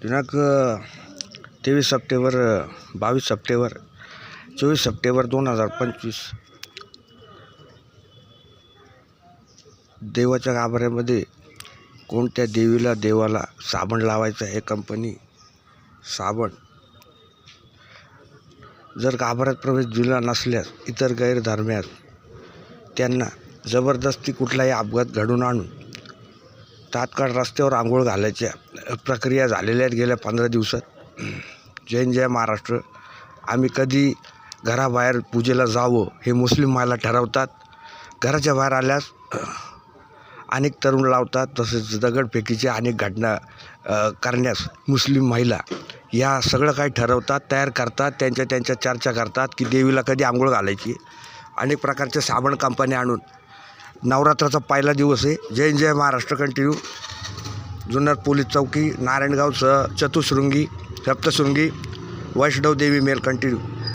दिनांक 23 September 22 September 24 September 2025 देवाच्या गाभाऱ्यामध्ये कोणत्या देवाला साबण लावायचा आहे कंपनी साबण. जर गाभाऱ्यात प्रवेश दिला नसल्यास इतर गैरधर्म्यास त्यांना जबरदस्ती कुठलाही अपघात घडवून आणून तात्काळ रस्त्यावर आंघोळ घालायच्या प्रक्रिया झालेल्या आहेत गेल्या 15 दिवसात. जय महाराष्ट्र. आम्ही कधी घराबाहेर पूजेला जावं हे मुस्लिम महिला ठरवतात. घराच्या बाहेर आल्यास अनेक तरुण लावतात. तसेच दगडफेकीचे अनेक घटना करण्यास मुस्लिम महिला या सगळं काही ठरवतात, तयार करतात, त्यांच्या चर्चा करतात की देवीला कधी आंघोळ घालायची. अनेक प्रकारचे साबण कंपन्या आणून नवरात्राचा पहिला दिवस आहे. जय महाराष्ट्र. कंटिन्यू. जुन्नर पोलीस चौकी, नारायणगाव चतुशृंगी, सप्तशृंगी, वैष्णव देवी मेल. कंटिन्यू.